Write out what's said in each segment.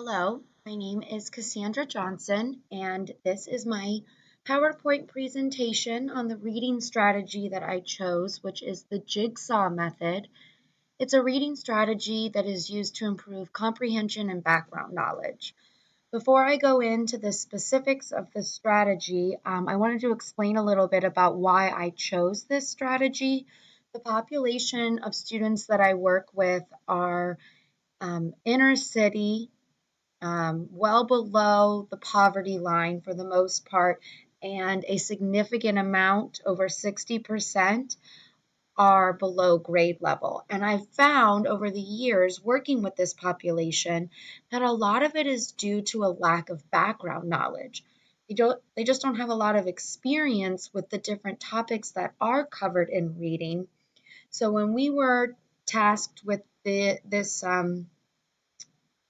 Hello, my name is Cassandra Johnson, and this is my PowerPoint presentation on the reading strategy that I chose, which is the Jigsaw method. It's a reading strategy that is used to improve comprehension and background knowledge. Before I go into the specifics of the strategy, I wanted to explain a little bit about why I chose this strategy. The population of students that I work with are inner city, well below the poverty line for the most part, and a significant amount, over 60%, are below grade level. And I've found over the years working with this population that a lot of it is due to a lack of background knowledge. They just don't have a lot of experience with the different topics that are covered in reading. So when we were tasked with this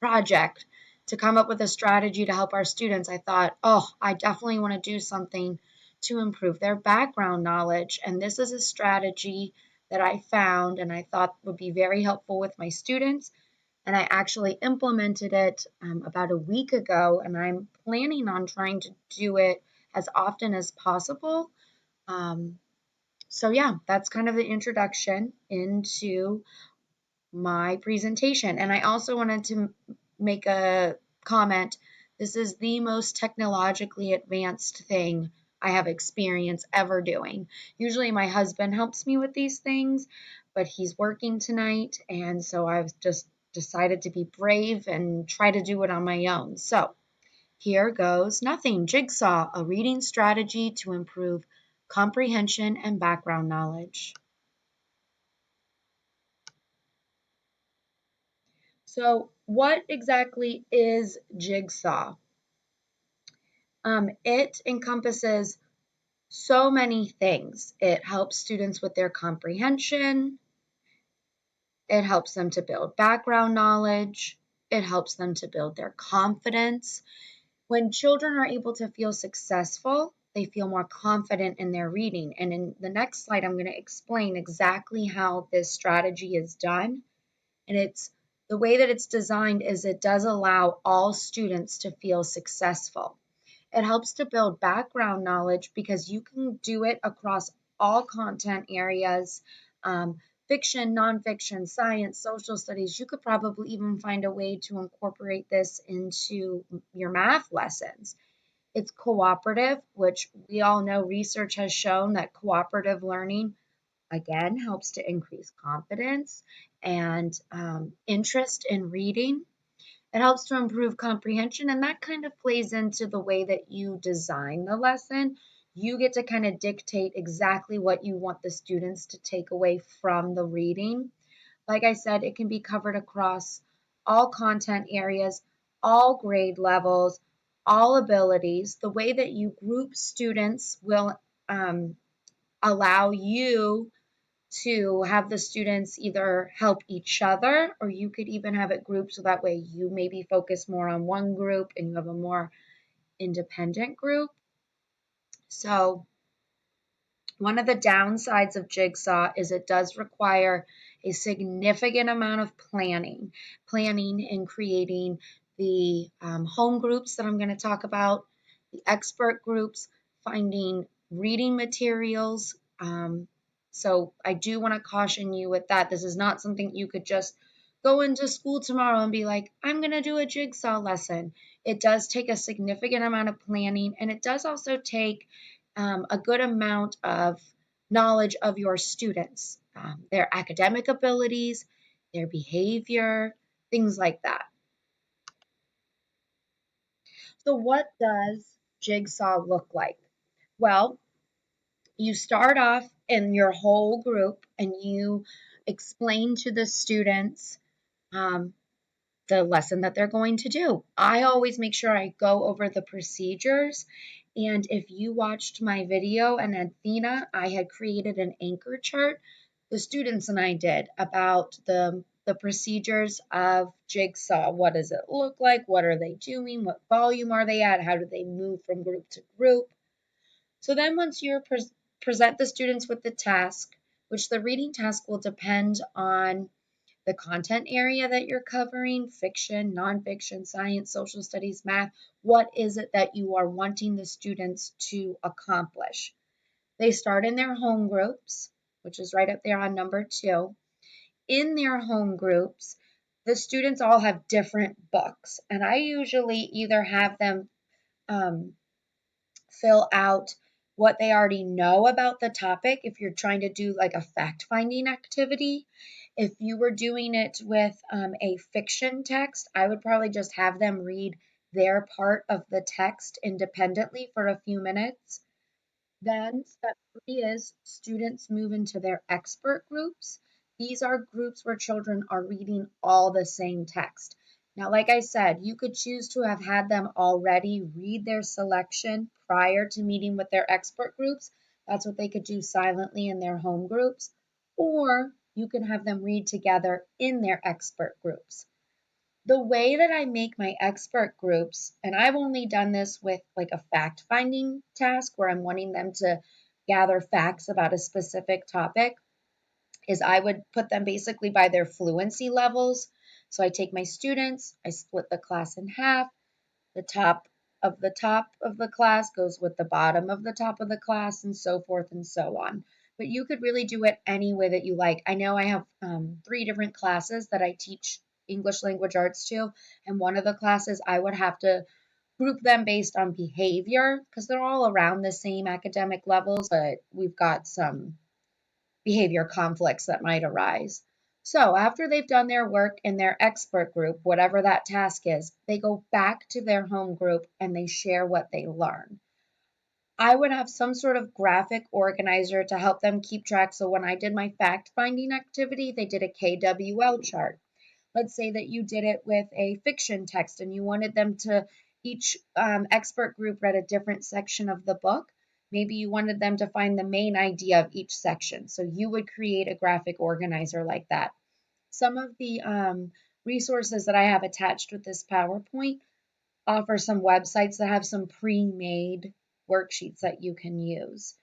project to come up with a strategy to help our students, I thought, oh, I definitely want to do something to improve their background knowledge. And this is a strategy that I found and I thought would be very helpful with my students. And I actually implemented it about a week ago, and I'm planning on trying to do it as often as possible. Um, yeah, that's kind of the introduction into my presentation. And I also wanted to make a comment. This is the most technologically advanced thing I have experience ever doing. Usually my husband helps me with these things, but he's working tonight, and so I've just decided to be brave and try to do it on my own. So here goes nothing. Jigsaw, a reading strategy to improve comprehension and background knowledge. So, what exactly is Jigsaw? It encompasses so many things. It helps students with their comprehension, it helps them to build background knowledge, it helps them to build their confidence. When children are able to feel successful, they feel more confident in their reading. And in the next slide, I'm going to explain exactly how this strategy is done. And it's the way that it's designed is it does allow all students to feel successful. It helps to build background knowledge because you can do it across all content areas, fiction, nonfiction, science, social studies. You could probably even find a way to incorporate this into your math lessons. It's cooperative, which we all know research has shown that cooperative learning again helps to increase confidence and interest in reading. It helps to improve comprehension, and that kind of plays into the way that you design the lesson. You get to kind of dictate exactly what you want the students to take away from the reading. Like I said, it can be covered across all content areas, all grade levels, all abilities. The way that you group students will allow you to have the students either help each other, or you could even have it grouped so that way you maybe focus more on one group and you have a more independent group. So one of the downsides of Jigsaw is it does require a significant amount of planning in creating the home groups that I'm going to talk about, the expert groups, finding reading materials. So I do want to caution you with that. This is not something you could just go into school tomorrow and be like, I'm going to do a Jigsaw lesson. It does take a significant amount of planning, and it does also take a good amount of knowledge of your students, their academic abilities, their behavior, things like that. So, what does Jigsaw look like? Well, you start off in your whole group and you explain to the students um, the lesson that they're going to do. I always make sure I go over the procedures. And if you watched my video and Athena, I had created an anchor chart, the students and I did, about the procedures of Jigsaw. What does it look like? What are they doing? What volume are they at? How do they move from group to group? So then once you present the students with the task, which the reading task will depend on the content area that you're covering, fiction, nonfiction, science, social studies, math. What is it that you are wanting the students to accomplish? They start in their home groups, which is right up there on number 2. In their home groups, the students all have different books, and I usually either have them um, fill out what they already know about the topic if you're trying to do like a fact finding activity. If you were doing it with a fiction text, I would probably just have them read their part of the text independently for a few minutes. Then step 3 is students move into their expert groups. These are groups where children are reading all the same text. Now, like I said, you could choose to have had them already read their selection prior to meeting with their expert groups. That's what they could do silently in their home groups. Or you can have them read together in their expert groups. The way that I make my expert groups, and I've only done this with like a fact finding task where I'm wanting them to gather facts about a specific topic, is I would put them basically by their fluency levels. So I take my students, I split the class in half, the top of the class goes with the bottom of the top of the class, and so forth and so on. But you could really do it any way that you like. I know I have 3 different classes that I teach English language arts to, and one of the classes I would have to group them based on behavior because they're all around the same academic levels, but we've got some behavior conflicts that might arise. So, after they've done their work in their expert group, whatever that task is, they go back to their home group and they share what they learn. I would have some sort of graphic organizer to help them keep track. So, when I did my fact finding activity, they did a KWL chart. Let's say that you did it with a fiction text and you wanted them to, each expert group read a different section of the book. Maybe you wanted them to find the main idea of each section. So you would create a graphic organizer like that. Some of the resources that I have attached with this PowerPoint offer some websites that have some pre-made worksheets that you can use.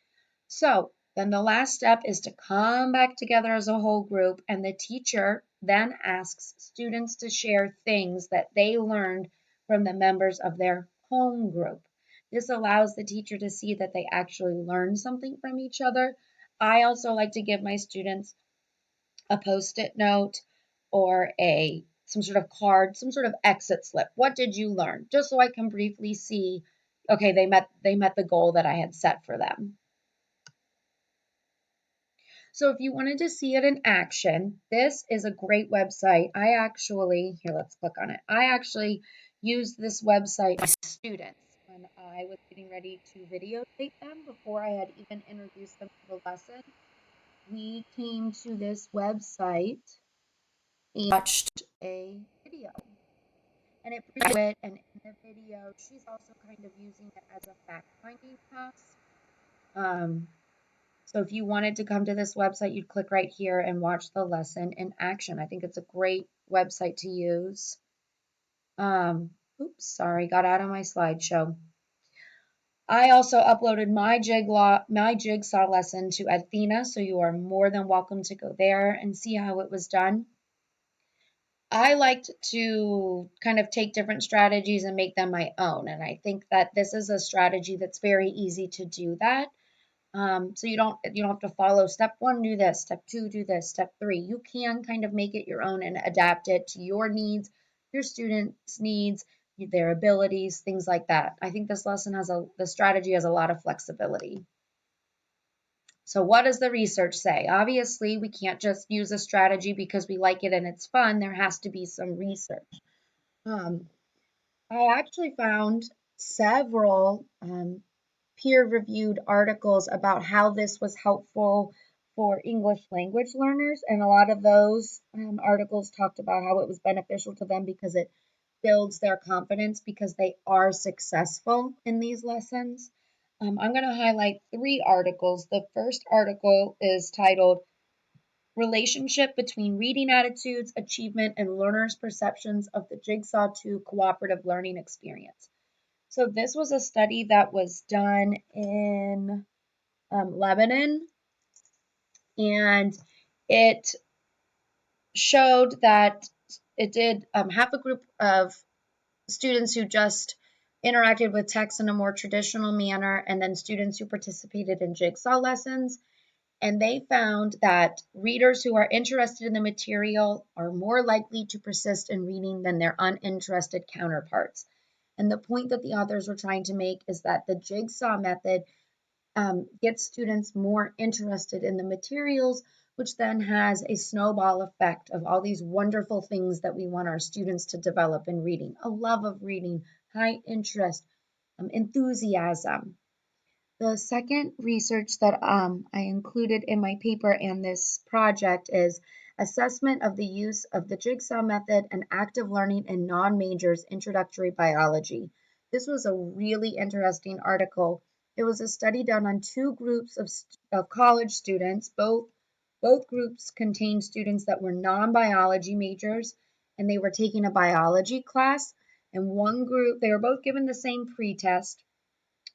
So then the last step is to come back together as a whole group, and the teacher then asks students to share things that they learned from the members of their home group. This allows the teacher to see that they actually learned something from each other. I also like to give my students a post-it note or a some sort of card, some sort of exit slip. What did you learn? Just so I can briefly see, okay, they met the goal that I had set for them. So if you wanted to see it in action, this is a great website. Here, let's click on it. I actually used this website with my students when I was getting ready to videotape them before I had even introduced them to the lesson. We came to this website and watched a video. And it brings it, and in the video, she's also kind of using it as a fact-finding task. So if you wanted to come to this website, you'd click right here and watch the lesson in action. I think it's a great website to use. Oops, sorry, got out of my slideshow. I also uploaded my Jigsaw lesson to Athena, so you are more than welcome to go there and see how it was done. I liked to kind of take different strategies and make them my own, and I think that this is a strategy that's very easy to do that. So you don't have to follow step 1, do this, step 2, do this, step 3. You can kind of make it your own and adapt it to your needs, your students' needs, their abilities, things like that. I think this lesson the strategy has a lot of flexibility. So what does the research say? Obviously, we can't just use a strategy because we like it and it's fun. There has to be some research. I actually found several peer-reviewed articles about how this was helpful for English language learners, and a lot of those articles talked about how it was beneficial to them because it builds their confidence because they are successful in these lessons. I'm going to highlight 3 articles. The first article is titled Relationship Between Reading Attitudes, Achievement, and Learners' Perceptions of the Jigsaw 2 Cooperative Learning Experience. So this was a study that was done in Lebanon, and it showed that it did have a group of students who just interacted with text in a more traditional manner, and then students who participated in jigsaw lessons. And they found that readers who are interested in the material are more likely to persist in reading than their uninterested counterparts. And the point that the authors were trying to make is that the jigsaw method gets students more interested in the materials, which then has a snowball effect of all these wonderful things that we want our students to develop in reading: a love of reading, high interest, enthusiasm. The second research that I included in my paper and this project is assessment of the use of the Jigsaw method and active learning in non-majors introductory biology. This was a really interesting article. It was a study done on two groups of college students. Both groups contained students that were non-biology majors, and they were taking a biology class. And one group, they were both given the same pre-test.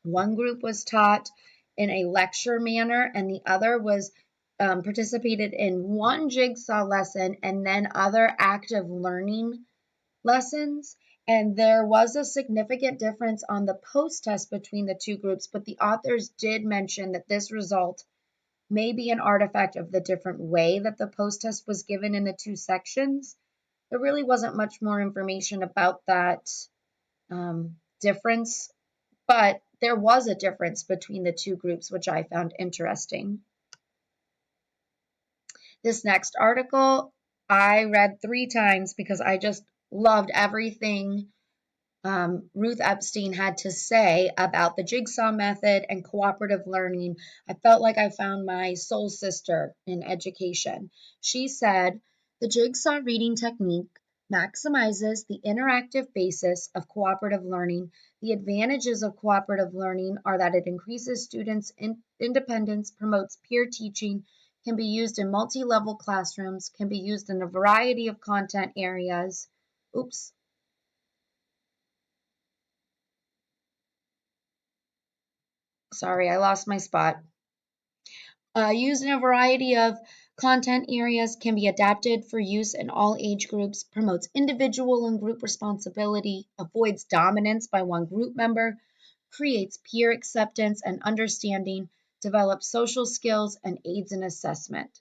One group was taught in a lecture manner, and the other was participated in one jigsaw lesson and then other active learning lessons. And there was a significant difference on the post test between the two groups, but the authors did mention that this result may be an artifact of the different way that the post test was given in the two sections. There really wasn't much more information about that difference, but there was a difference between the two groups, which I found interesting. This next article I read 3 times because I just loved everything Ruth Epstein had to say about the jigsaw method and cooperative learning. I felt like I found my soul sister in education. She said, the jigsaw reading technique maximizes the interactive basis of cooperative learning. The advantages of cooperative learning are that it increases students' independence, promotes peer teaching, can be used in multi-level classrooms, can be used in a variety of content areas. Oops. Sorry, I lost my spot. Used in a variety of content areas, can be adapted for use in all age groups, promotes individual and group responsibility, avoids dominance by one group member, creates peer acceptance and understanding, develops social skills, and aids in assessment.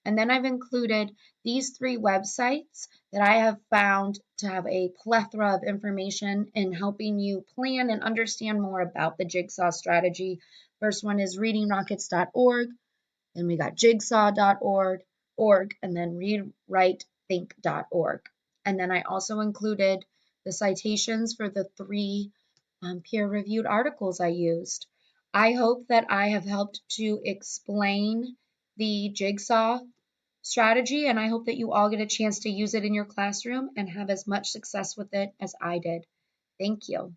And then I've included these 3 websites that I have found to have a plethora of information in helping you plan and understand more about the jigsaw strategy. First one is readingrockets.org, then we got jigsaw.org, and then readwritethink.org. And then I also included the citations for the 3 peer-reviewed articles I used. I hope that I have helped to explain the jigsaw strategy, and I hope that you all get a chance to use it in your classroom and have as much success with it as I did. Thank you.